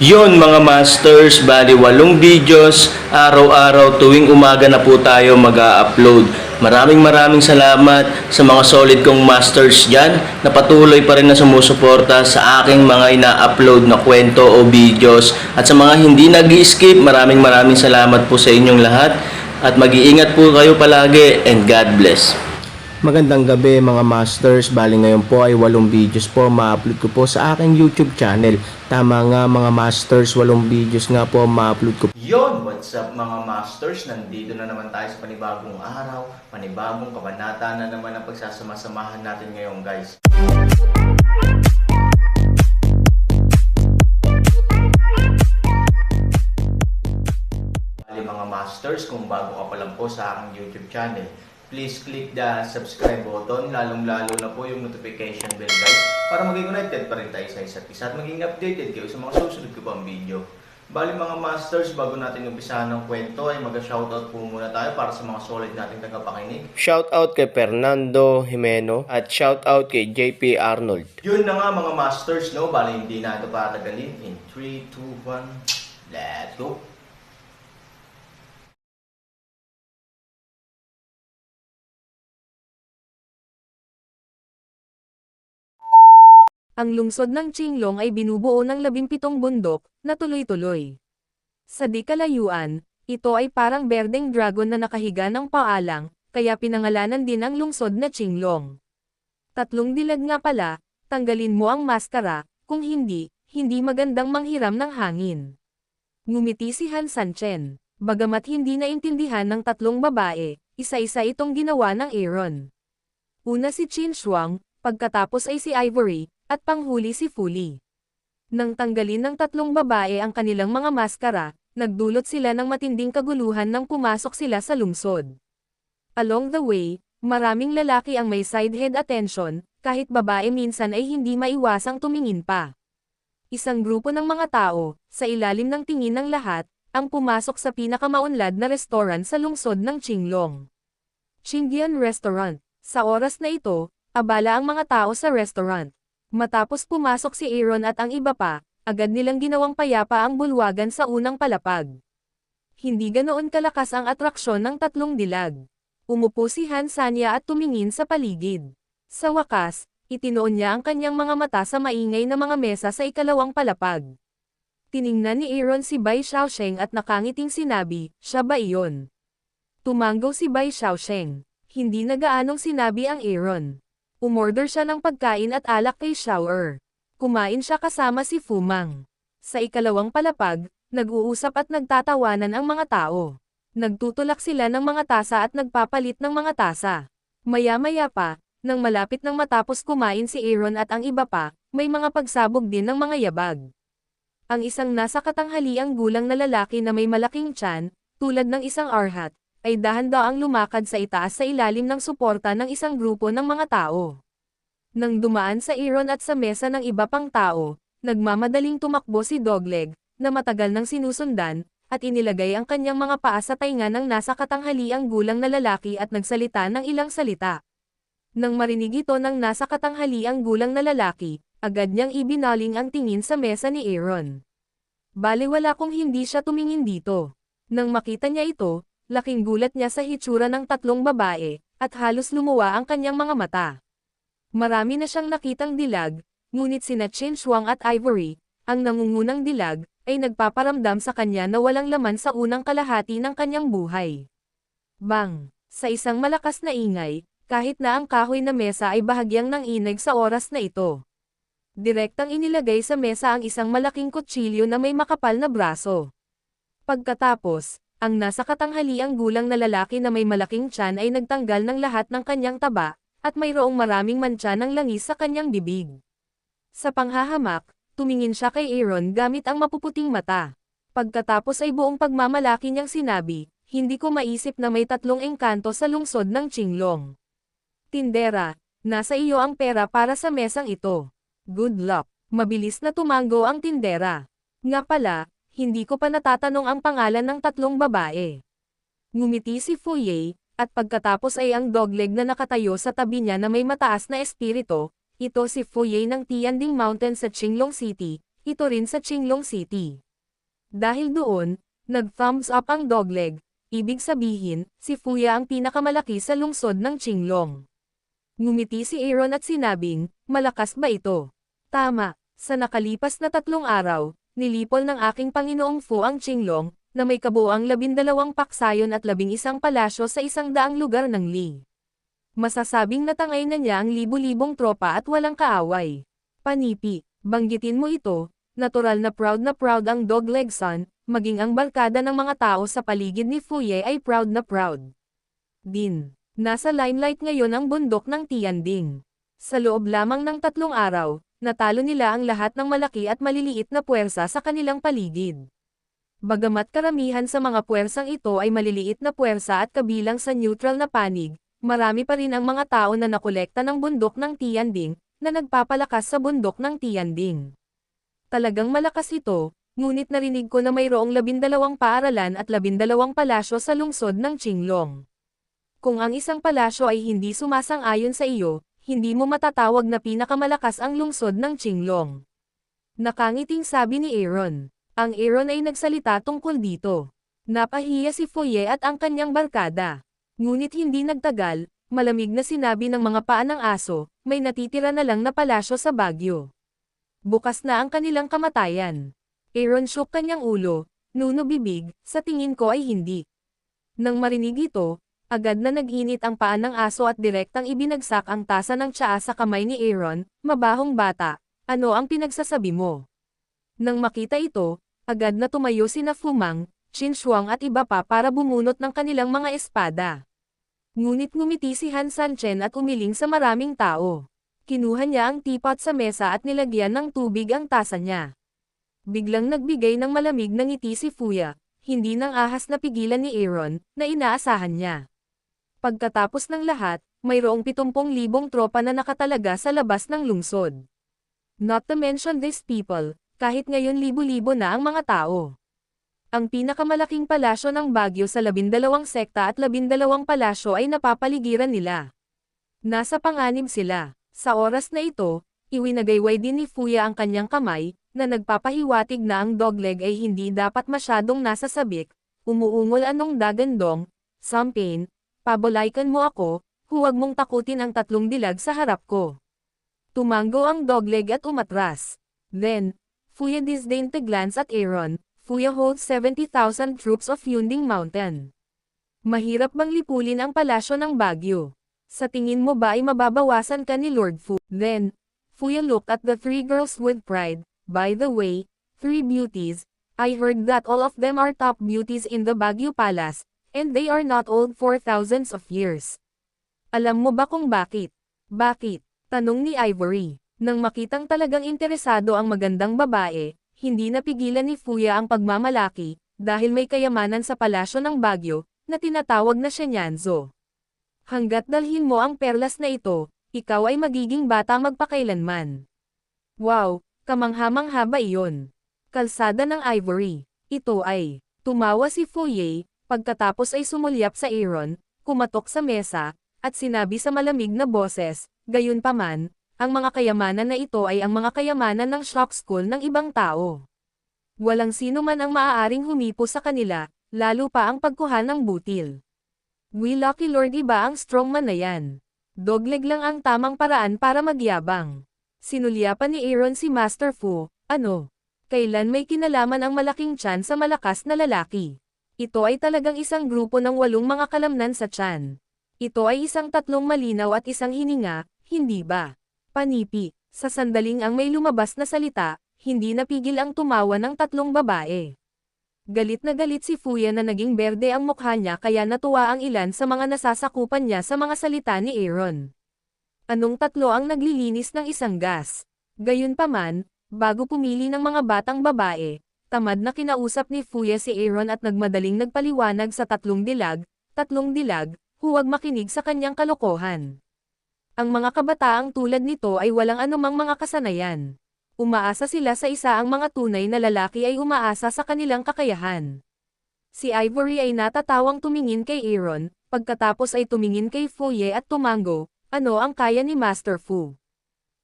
Yon mga masters, bali 8 videos, araw-araw tuwing umaga na po tayo mag-a-upload. Maraming salamat sa mga solid kong masters dyan na patuloy pa rin na sumusuporta sa aking mga ina-upload na kwento o videos. At sa mga hindi nag-skip, maraming salamat po sa inyong lahat. At mag-iingat po kayo palagi and God bless. Magandang gabi mga masters, bali ngayon po ay 8 videos po ma-upload ko po sa aking YouTube channel. Tama nga mga masters, 8 videos nga po ma-upload ko. Yon, what's up mga masters? Nandito na naman tayo sa panibagong araw, panibagong kabanata na naman ang pagsasama-samahan natin ngayon guys. Bali mga masters, kung bago ka pa lang po sa aking YouTube channel, please click the subscribe button, lalong-lalo na po yung notification bell guys, para maging connected pa rin tayo sa isa't isa at maging updated kayo sa mga susunod ko pang video. Bali mga masters, bago natin umpisahan ng kwento ay mag-shoutout po muna tayo para sa mga solid nating tagapakinig. Shoutout kay Fernando Jimeno at shoutout kay JP Arnold. Yun na nga mga masters, no? Bali hindi na ito patagalin. In 3, 2, 1, let's go! Ang lungsod ng Qinglong ay binubuo ng 17 bundok, na tuloy-tuloy. Sa di kalayuan, ito ay parang berdeng dragon na nakahiga ng paalang, kaya pinangalanan din ang lungsod na Qinglong. 3 dilag nga pala, tanggalin mo ang maskara, kung hindi, hindi magandang manghiram ng hangin. Ngumiti si Han Sanchen. Bagamat hindi naintindihan ng 3 babae, isa-isa itong ginawa ng Aaron. Una si Qin Shuang, pagkatapos ay si Ivory, at panghuli si Fuli. Nang tanggalin ng 3 babae ang kanilang mga maskara, nagdulot sila ng matinding kaguluhan nang pumasok sila sa lungsod. Along the way, maraming lalaki ang may sidehead attention, kahit babae minsan ay hindi maiwasang tumingin pa. Isang grupo ng mga tao, sa ilalim ng tingin ng lahat, ang pumasok sa pinakamaunlad na restaurant sa lungsod ng Qinglong. Qingdian Restaurant. Sa oras na ito, abala ang mga tao sa restaurant. Matapos pumasok si Aaron at ang iba pa, agad nilang ginawang payapa ang bulwagan sa unang palapag. Hindi ganoon kalakas ang atraksyon ng 3 dilag. Umupo si Han Sanya at tumingin sa paligid. Sa wakas, itinoon niya ang kanyang mga mata sa maingay na mga mesa sa ikalawang palapag. Tiningnan ni Aaron si Bai Xiaosheng at nakangiting sinabi, "Siya ba iyon?" Tumanggaw si Bai Xiaosheng. Hindi na gaanong sinabi ang Aaron. Umorder siya ng pagkain at alak kay Xiaoer. Kumain siya kasama si Fumang. Sa ikalawang palapag, nag-uusap at nagtatawanan ang mga tao. Nagtutulak sila ng mga tasa at nagpapalit ng mga tasa. Maya-maya pa, nang malapit nang matapos kumain si Aaron at ang iba pa, may mga pagsabog din ng mga yabag. Ang isang nasa katanghaliang gulang na lalaki na may malaking tiyan, tulad ng isang arhat, ay dahan-daang lumakad sa itaas sa ilalim ng suporta ng isang grupo ng mga tao. Nang dumaan sa Aaron at sa mesa ng iba pang tao, nagmamadaling tumakbo si Dogleg, na matagal nang sinusundan, at inilagay ang kanyang mga paa sa tainga ng nasa katanghaliang gulang na lalaki at nagsalita ng ilang salita. Nang marinig ito ng nasa katanghaliang gulang na lalaki, agad niyang ibinaling ang tingin sa mesa ni Aaron. Balewala kung hindi siya tumingin dito. Nang makita niya ito, laking gulat niya sa hitsura ng 3 babae, at halos lumuwa ang kanyang mga mata. Marami na siyang nakitang dilag, ngunit sina Qin Shuang at Ivory, ang nangungunang dilag, ay nagpaparamdam sa kanya na walang laman sa unang kalahati ng kanyang buhay. Bang! Sa isang malakas na ingay, kahit na ang kahoy na mesa ay bahagyang nanginig sa oras na ito. Direktang inilagay sa mesa ang isang malaking kutsilyo na may makapal na braso. Pagkatapos, ang nasa katanghaliang gulang na lalaki na may malaking tiyan ay nagtanggal ng lahat ng kanyang taba, at mayroong maraming mantsa ng langis sa kanyang bibig. Sa panghahamak, tumingin siya kay Aaron gamit ang mapuputing mata. Pagkatapos ay buong pagmamalaki niyang sinabi, "Hindi ko maisip na may 3 engkanto sa lungsod ng Qinglong. Tindera, nasa iyo ang pera para sa mesang ito. Good luck." Mabilis na tumango ang tindera. Nga pala, hindi ko pa natatanong ang pangalan ng 3 babae. Ngumiti si Fuye, at pagkatapos ay ang Dogleg na nakatayo sa tabi niya na may mataas na espiritu, ito si Fuye ng Tianding Mountain sa Qinglong City, ito rin sa Qinglong City. Dahil doon, nag-thumbs up ang dogleg, ibig sabihin, si Fuya ang pinakamalaki sa lungsod ng Qinglong. Ngumiti si Aaron at sinabing, malakas ba ito? Tama, sa nakalipas na 3 araw, nilipol ng aking Panginoong Fu ang Qinglong, na may kabuuang 12 paksayon at 11 palasyo sa 100 lugar ng Li. Masasabing natangay na niya ang libu-libong tropa at walang kaaway. Panipi, banggitin mo ito, natural na proud ang dogleg son, maging ang barkada ng mga tao sa paligid ni Fuye ay proud na proud. Din, nasa limelight ngayon ang bundok ng Tianding. Sa loob lamang ng 3 araw, natalo nila ang lahat ng malaki at maliliit na puwersa sa kanilang paligid. Bagamat karamihan sa mga puwersang ito ay maliliit na puwersa at kabilang sa neutral na panig, marami pa rin ang mga tao na nakolekta ng bundok ng Tianding, na nagpapalakas sa bundok ng Tianding. Talagang malakas ito, ngunit narinig ko na mayroong 12 paaralan at 12 palasyo sa lungsod ng Qinglong. Kung ang isang palasyo ay hindi sumasang-ayon sa iyo, hindi mo matatawag na pinakamalakas ang lungsod ng Qinglong. Nakangiting sabi ni Aaron. Ang Aaron ay nagsalita tungkol dito. Napahiya si Fuye at ang kanyang barkada. Ngunit hindi nagtagal, malamig na sinabi ng mga paa ng aso, may natitira na lang na palasyo sa Baguio. Bukas na ang kanilang kamatayan. Aaron shook kanyang ulo, nuno bibig, sa tingin ko ay hindi. Nang marinig ito, agad na nag-init ang paa ng aso at direktang ibinagsak ang tasa ng tsaa sa kamay ni Aaron, mabahong bata, ano ang pinagsasabi mo? Nang makita ito, agad na tumayo sina Fumang, Qin Shuang at iba pa para bumunot ng kanilang mga espada. Ngunit ngumiti si Han Sanchen at umiling sa maraming tao. Kinuha niya ang teapot sa mesa at nilagyan ng tubig ang tasa niya. Biglang nagbigay ng malamig na ngiti si Fuya, hindi nang ahas na pigilan ni Aaron, na inaasahan niya. Pagkatapos ng lahat, mayroong 70,000 tropa na nakatalaga sa labas ng lungsod. Not to mention these people, kahit ngayon libo-libo na ang mga tao. Ang pinakamalaking palasyo ng Baguio sa 12 sekta at 12 palasyo ay napapaligiran nila. Nasa panganib sila. Sa oras na ito, iwinagayway din ni Fuya ang kanyang kamay, na nagpapahiwatig na ang dogleg ay hindi dapat masyadong nasa sabik, umuungol anong dagandong, Sampain, pabolaykan mo ako, huwag mong takutin ang 3 dilag sa harap ko. Tumango ang dogleg at umatras. Then, Fuya disdained to glance at Aaron. Fuya holds 70,000 troops of Yunding Mountain. Mahirap bang lipulin ang palasyo ng Baguio? Sa tingin mo ba ay mababawasan ka ni Lord Fu? Then, Fuya looked at the 3 girls with pride. By the way, 3 beauties, I heard that all of them are top beauties in the Baguio Palace, and they are not old for thousands of years. Alam mo ba kung bakit? Bakit? Tanong ni Ivory. Nang makitang talagang interesado ang magandang babae, hindi napigilan ni Fuya ang pagmamalaki, dahil may kayamanan sa palasyo ng Baguio, na tinatawag na Shenyanzo. Hanggat dalhin mo ang perlas na ito, ikaw ay magiging bata magpakailanman. Wow, kamangha-mangha ba iyon? Kalsada ng Ivory. Ito ay, tumawa si Fuye, pagkatapos ay sumulyap sa Aaron, kumatok sa mesa, at sinabi sa malamig na boses, gayunpaman, ang mga kayamanan na ito ay ang mga kayamanan ng shock school ng ibang tao. Walang sino man ang maaaring humipo sa kanila, lalo pa ang pagkuha ng butil. We lucky lord, iba ang strongman na yan. Dogleg lang ang tamang paraan para magyabang. Sinulyapan ni Aaron si Master Fu, ano? Kailan may kinalaman ang malaking tiyan sa malakas na lalaki? Ito ay talagang isang grupo ng 8 mga kalamnan sa tiyan. Ito ay isang 3 malinaw at isang hininga, hindi ba? Panipi, sa sandaling ang may lumabas na salita, hindi napigil ang tumawa ng 3 babae. Galit na galit si Fuya na naging berde ang mukha niya kaya natuwa ang ilan sa mga nasasakupan niya sa mga salita ni Aaron. Anong 3 ang naglilinis ng isang gas? Gayunpaman, bago pumili ng mga batang babae, tamad na kinausap ni Fuya si Aaron at nagmadaling nagpaliwanag sa 3 dilag, huwag makinig sa kanyang kalokohan. Ang mga kabataang tulad nito ay walang anumang mga kasanayan. Umaasa sila sa isa, ang mga tunay na lalaki ay umaasa sa kanilang kakayahan. Si Ivory ay natatawang tumingin kay Aaron, pagkatapos ay tumingin kay Fuye at tumango, ano ang kaya ni Master Fu?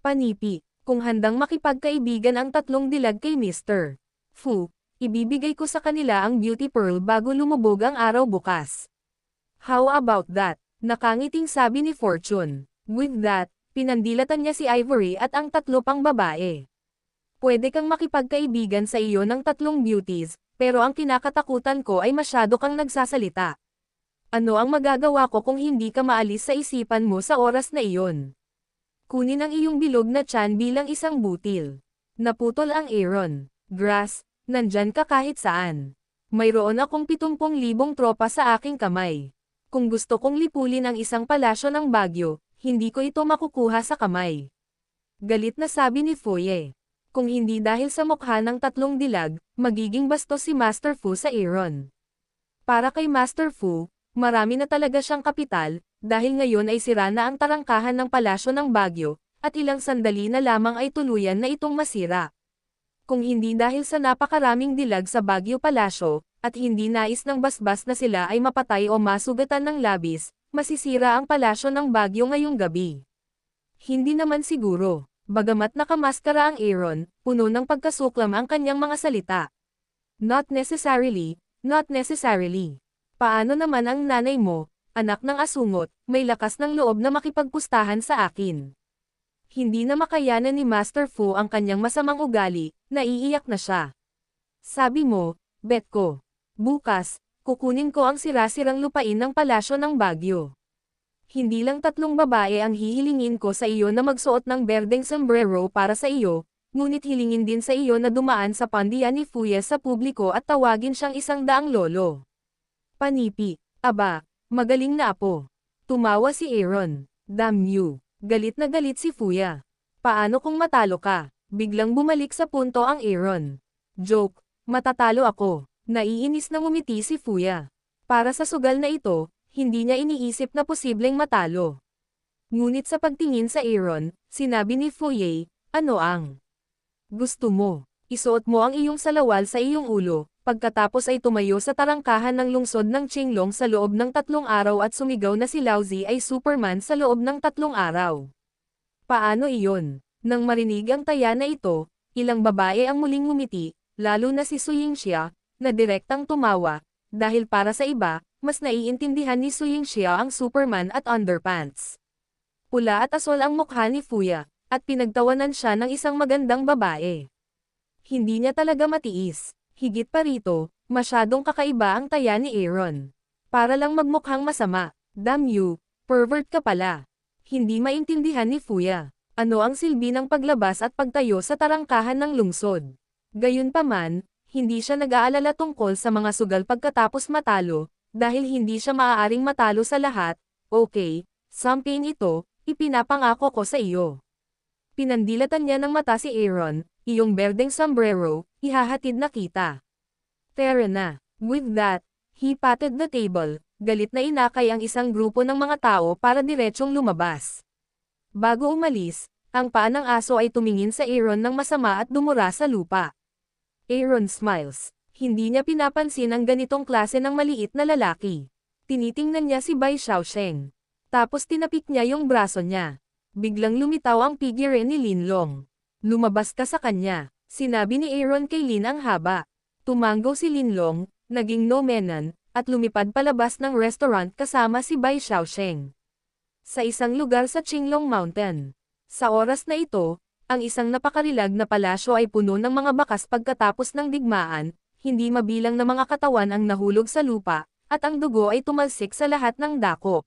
Panipi, Kung handang makipagkaibigan ang tatlong dilag kay Mr. Fu, ibibigay ko sa kanila ang beauty pearl bago lumubog ang araw bukas. How about that? Nakangiting sabi ni Fortune. With that, pinandilatan niya si Ivory at ang tatlo pang babae. Pwede kang makipagkaibigan sa iyo ng tatlong beauties, pero ang kinakatakutan ko ay masyado kang nagsasalita. Ano ang magagawa ko kung hindi ka maalis sa isipan mo sa oras na iyon? Kunin ang iyong bilog na tiyan bilang isang butil. Naputol ang Aaron. Grass, nandyan ka kahit saan. Mayroon akong 70,000 tropa sa aking kamay. Kung gusto kong lipulin ang isang palasyo ng Baguio, hindi ko ito makukuha sa kamay. Galit na sabi ni Foye. Kung hindi dahil sa mukha ng tatlong dilag, magiging bastos si Master Fu sa Aaron. Para kay Master Fu, marami na talaga siyang kapital, dahil ngayon ay sira na ang tarangkahan ng palasyo ng Baguio, at ilang sandali na lamang ay tuluyan na itong masira. Kung hindi dahil sa napakaraming dilag sa Baguio Palasyo, at hindi nais ng basbas na sila ay mapatay o masugatan ng labis, masisira ang palasyo ng Baguio ngayong gabi. Hindi naman siguro, bagamat nakamaskara ang Aaron, puno ng pagkasuklam ang kanyang mga salita. Not necessarily, not necessarily. Paano naman ang nanay mo, anak ng asungot, may lakas ng loob na makipagpustahan sa akin? Hindi na makayanan ni Master Fu ang kanyang masamang ugali, naiiyak na siya. Sabi mo, bet ko. Bukas, kukunin ko ang sira-sirang lupain ng palasyo ng Baguio. Hindi lang tatlong babae ang hihilingin ko sa iyo na magsuot ng berdeng sombrero para sa iyo, ngunit hilingin din sa iyo na dumaan sa pandian ni Fuya sa publiko at tawagin siyang 100 lolo. Panipi, aba, magaling na apo. Tumawa si Aaron. Damn you. Galit na galit si Fuya. Paano kung matalo ka? Biglang bumalik sa punto ang Aaron. Joke, matatalo ako. Naiinis na ngumiti si Fuya. Para sa sugal na ito, hindi niya iniisip na posibleng matalo. Ngunit sa pagtingin sa Aaron, sinabi ni Fuya, ano ang gusto mo? Isuot mo ang iyong salawal sa iyong ulo, pagkatapos ay tumayo sa tarangkahan ng lungsod ng Qinglong sa loob ng 3 araw at sumigaw na si Laozi ay Superman sa loob ng 3 araw. Paano iyon? Nang marinig ang taya na ito, ilang babae ang muling ngumiti, lalo na si Su Yingxia, na direktang tumawa, dahil para sa iba, mas naiintindihan ni Su Yingxia ang Superman at underpants. Pula at asol ang mukha ni Fuya, at pinagtawanan siya ng isang magandang babae. Hindi niya talaga matiis. Higit pa rito, masyadong kakaiba ang taya ni Aaron. Para lang magmukhang masama, damn you, pervert ka pala. Hindi maintindihan ni Fuya. Ano ang silbi ng paglabas at pagtayo sa tarangkahan ng lungsod? Gayunpaman, hindi siya nag-aalala tungkol sa mga sugal pagkatapos matalo, dahil hindi siya maaaring matalo sa lahat. Okay, something ito, ipinapangako ko sa iyo. Pinandilatan niya ng mata si Aaron, iyong berdeng sombrero, ihahatid na kita. Tara na. With that, he patted the table, galit na inakay ang isang grupo ng mga tao para diretsyong lumabas. Bago umalis, ang paa ng aso ay tumingin sa Aaron ng masama at dumura sa lupa. Aaron smiles. Hindi niya pinapansin ang ganitong klase ng maliit na lalaki. Tinitingnan niya si Bai Xiaosheng. Tapos tinapik niya yung braso niya. Biglang lumitaw ang figure ni Linlong. Lumabas ka sa kanya, sinabi ni Aaron kay Lin ang haba. Tumango si Linlong, naging nomenan, at lumipad palabas ng restaurant kasama si Bai Xiaosheng. Sa isang lugar sa Qinglong Mountain. Sa oras na ito, ang isang napakarilag na palasyo ay puno ng mga bakas pagkatapos ng digmaan, hindi mabilang na mga katawan ang nahulog sa lupa, at ang dugo ay tumalsik sa lahat ng dako.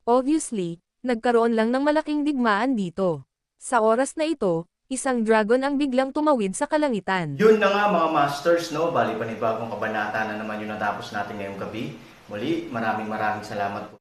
Obviously, nagkaroon lang ng malaking digmaan dito. Sa oras na ito, isang dragon ang biglang tumawid sa kalangitan. Yun na nga mga masters, no? Bali panibagong kabanata na naman yung natapos natin ngayong gabi. Muli, maraming salamat po.